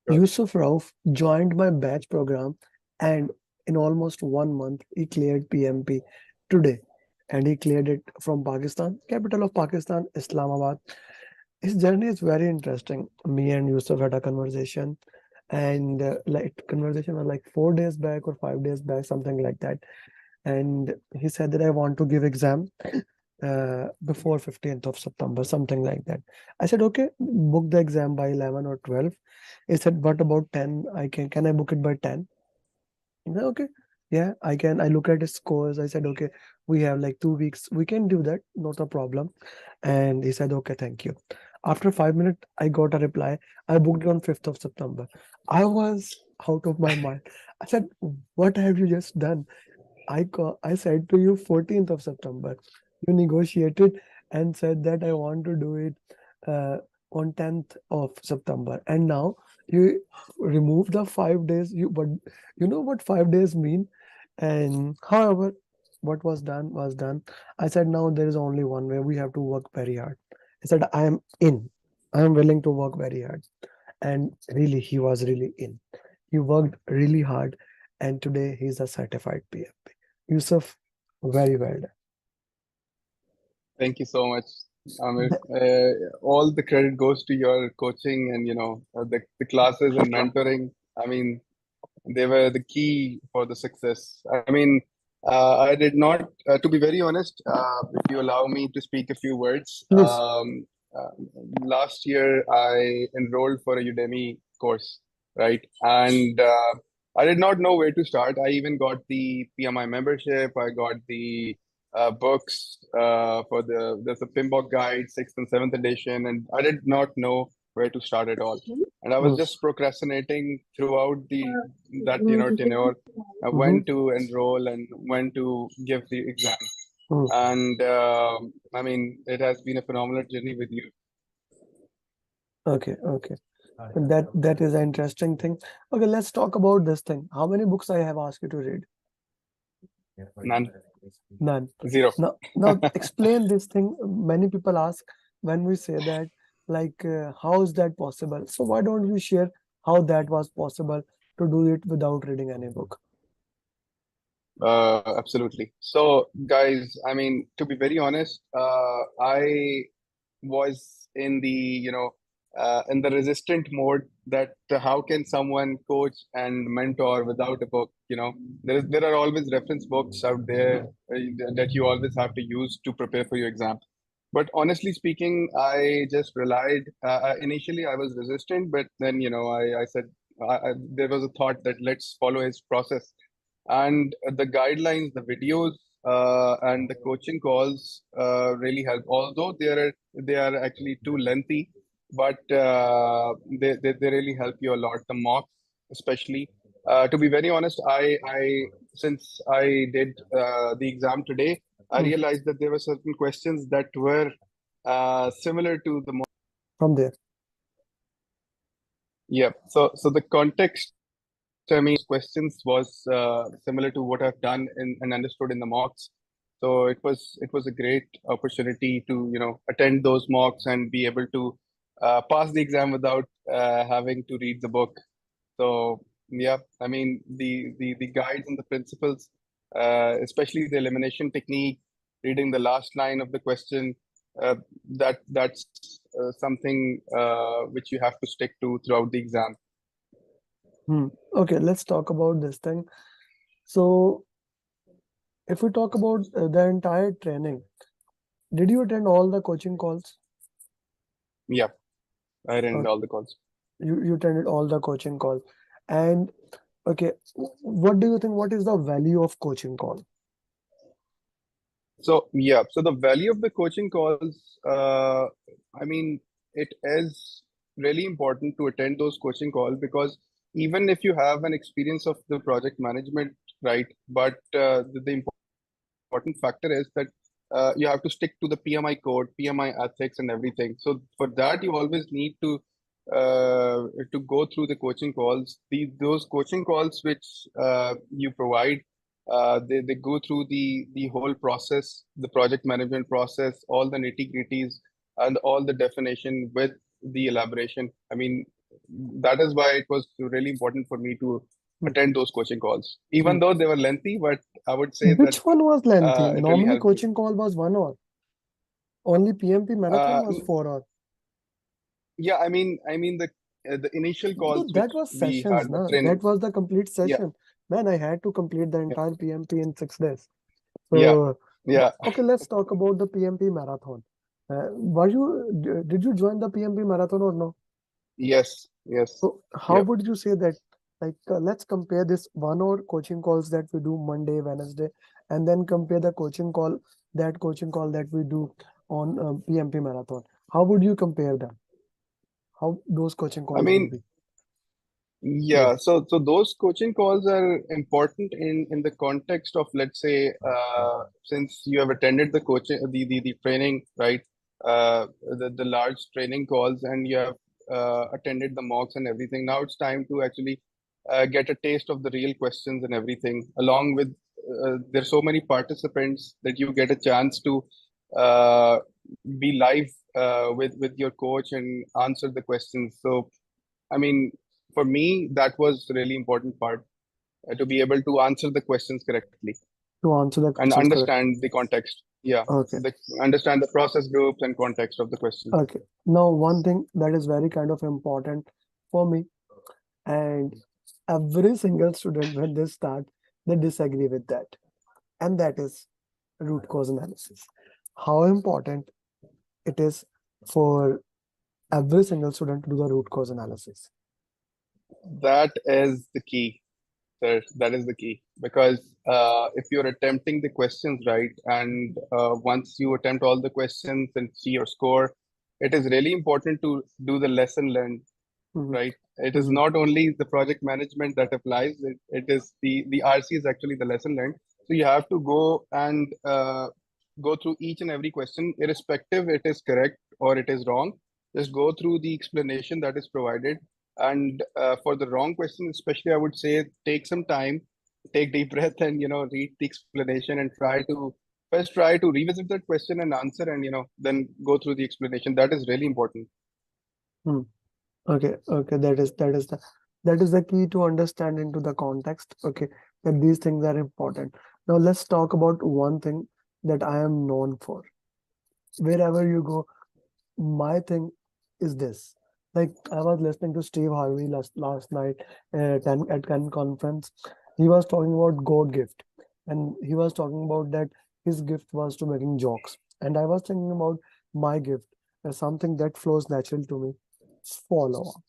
Sure. Yousif Rauf joined my batch program, and in almost 1 month, he cleared PMP today. And he cleared it from Pakistan, capital of Pakistan, Islamabad. His journey is very interesting. Me and Yusuf had a conversation, and like conversation was like 4 days back or 5 days back, something like that. And he said that I want to give exam before 15th of September, something like that. I said, okay, book the exam by 11 or 12. He said, what about 10? Can I book it by 10? I said, okay, yeah, I can. I look at his scores. I said, okay, we have like 2 weeks. We can do that, not a problem. And he said, okay, thank you. After 5 minutes, I got a reply. I booked it on 5th of September. I was out of my mind. I said, what have you just done? I said to you 14th of September. You negotiated and said that I want to do it uh, on 10th of September. And now you remove the 5 days. But you know what 5 days mean? And however, what was done was done. I said now there is only one way. We have to work very hard. I said I am in. I am willing to work very hard. And really, he was really in. He worked really hard, and today he's a certified PMP. Yusuf, very well done. Thank you so much, Amir. Th- All the credit goes to your coaching and the classes and mentoring. I mean, they were the key for the success. I mean, I did not, to be very honest, if you allow me to speak a few words. Please. Uh, Last year I enrolled for a Udemy course, right? And I did not know where to start. I even got the PMI membership. I got the books for there's a PMBOK guide, sixth and seventh edition, and I did not know where to start at all. And I was Mm. just procrastinating throughout the that tenure, when Mhm. to enroll and when to give the exam. Mm. And I mean, it has been a phenomenal journey with you. Okay, okay. That is an interesting thing. Okay, let's talk about this thing. How many books I have asked you to read? None, None. zero. Now explain this thing. Many people ask when we say that, like, how is that possible? So why don't you share how that was possible to do it without reading any book? Absolutely. So, guys, I mean, to be very honest, I was in in the resistant mode that how can someone coach and mentor without a book? There are always reference books out there that you always have to use to prepare for your exam. But honestly speaking, I just relied. Initially, I was resistant, but then I said there was a thought that let's follow his process, and the guidelines, the videos, and the coaching calls really help. Although they are actually too lengthy, but they really help you a lot. The mocks, especially. To be very honest, I since I did the exam today, I Hmm. realized that there were certain questions that were similar to the mock. From there. Yeah. So the context, I mean, questions was similar to what I've done and understood in the mocks. So it was a great opportunity to attend those mocks and be able to pass the exam without having to read the book. So yeah, I mean the guides and the principles, especially the elimination technique, reading the last line of the question, uh, that's something which you have to stick to throughout the exam. Hmm. Okay, let's talk about this thing. So, if we talk about the entire training, did you attend all the coaching calls? Yeah, I ran Uh, all the calls. you attended all the coaching calls. And okay, what do you think? What is the value of coaching call? So yeah, so the value of the coaching calls, I mean, it is really important to attend those coaching calls because even if you have an experience of the project management, right, but the important factor is that you have to stick to the PMI code, PMI ethics, and everything. So for that, you always need to go through the coaching calls. Those coaching calls which you provide, they go through the whole process, the project management process, all the nitty gritties, and all the definition with the elaboration. I mean, that is why it was really important for me to Hmm. attend those coaching calls, even Hmm. though they were lengthy. But I would say that Which one was lengthy? it really Normally, helped me. coaching call was 1 hour. Only PMP marathon Uh, was 4 hours. yeah, I mean the initial So calls which that was we sessions, had the na? training. That was the complete Yeah, session. Man, I had to complete the yeah, entire PMP in 6 days. yeah, So, yeah. okay, let's talk about the PMP marathon. Did you join the PMP marathon or no? Yes, yes. So, how Yep. would you say that? Like, let's compare this 1 hour coaching calls that we do Monday, Wednesday, and then compare the coaching call that we do on PMP marathon. How would you compare them? How those coaching I calls will mean, be? Yes. yeah, so those coaching calls are important in the context of, let's say, since you have attended the coaching, the training, right? The large training calls, and you have attended the mocks and everything. Now it's time to actually get a taste of the real questions and everything. Along with there's so many participants that you get a chance to uh, be live with your coach and answer the questions. So I mean, for me, that was really important part to be able to answer the questions correctly To answer the and questions correct. understand the context. Yeah, Okay. understand the process groups and context of the question. Okay. Now, one thing that is very kind of important for me, and every single student, when they start, they disagree with that, and that is root cause analysis. How important it is for every single student to do the root cause analysis. That is the key, sir. That is the key because if you're attempting the questions right, and once you attempt all the questions and see your score, it is really important to do the lesson learned, Mhm. right? It is Mhm. not only the project management that applies, it is the RC is actually the lesson learned. So you have to go and go through each and every question, irrespective it is correct or it is wrong. Just go through the explanation that is provided. And for the wrong question, especially, I would say take some time, take deep breath, and read the explanation and try to revisit that question and answer, and then go through the explanation. That is really important. Hmm. Okay, okay, that is the key to understand into the context. Okay, that these things are important. Now let's talk about one thing that I am known for. Wherever you go, my thing is this. Like I was listening to Steve Harvey last night at Cannes conference. He was talking about God gift, and he was talking about that his gift was to making jokes. And I was thinking about my gift as something that flows natural to me. Follow up.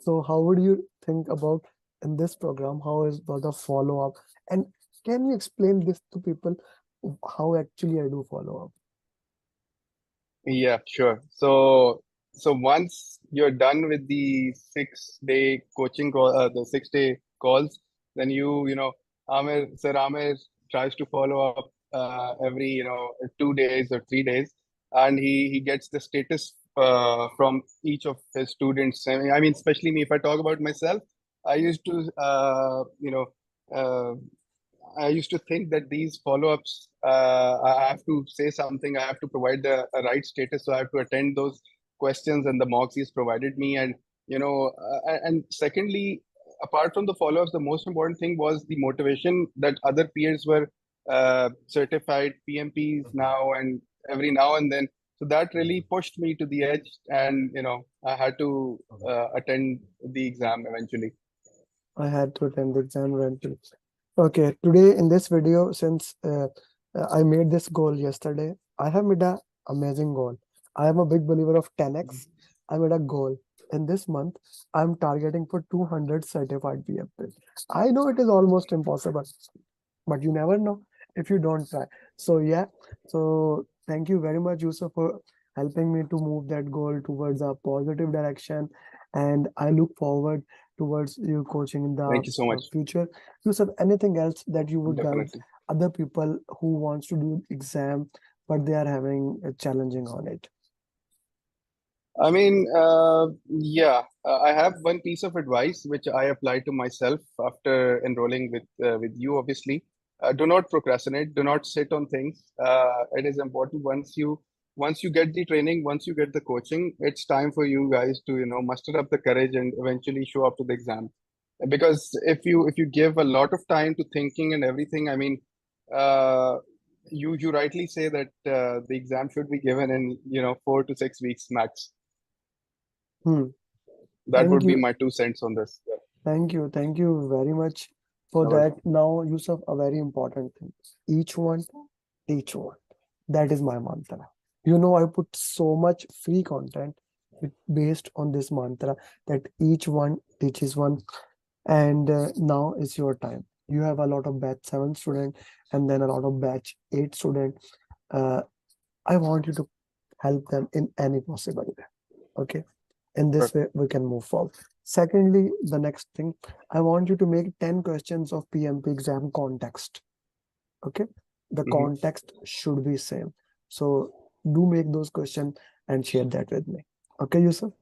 So how would you think about in this program? How is about the follow up? And can you explain this to people how actually I do follow up? Yeah, sure. So once you're done with the 6 day coaching call, the 6 day calls, then Sir Amir tries to follow up every 2 days or 3 days, and he gets the status from each of his students. I mean, especially me. If I talk about myself, I used to uh, I used to think that these follow-ups, I have to say something, I have to provide a right status, so I have to attend those questions and the mocks he's provided me, and secondly, apart from the follow-ups, the most important thing was the motivation that other peers were certified PMPs now and every now and then. So that really pushed me to the edge, and I had to attend the exam eventually. I had to attend the exam eventually. Okay, today in this video, since I made this goal yesterday, I have made a amazing goal. I am a big believer of 10x. I made a goal. In this month, I'm targeting for 200 certified PFP. I know it is almost impossible, but you never know if you don't try. So yeah, so thank you very much, Yusuf, for helping me to move that goal towards a positive direction, and I look forward towards you coaching in the Thank you so much. future. Yusuf, anything else that you would guide Definitely. other people who wants to do exam but they are having a challenging on it? I mean, yeah, I have one piece of advice which I apply to myself after enrolling with you. Obviously, do not procrastinate. Do not sit on things. It is important once you once you get the training, once you get the coaching, it's time for you guys to, muster up the courage and eventually show up to the exam. Because if you give a lot of time to thinking and everything, I mean, uh, you rightly say that the exam should be given in 4 to 6 weeks max. Hmm. That Thank would be you. my 2 cents on this. Yeah. Thank you. Thank you very much for No worries. that. Now, Yusuf, a very important thing. Each one, teach one. That is my mantra. I put so much free content based on this mantra that each one teaches one. And now is your time. You have a lot of batch 7 student and then a lot of batch 8 student. Uh, I want you to help them in any possible way. Okay. In this way, we can move forward. Secondly, the next thing, I want you to make 10 questions of PMP exam context. Okay. The Hmm. context should be same. So do make those questions and share that with me. Okay, Yusuf?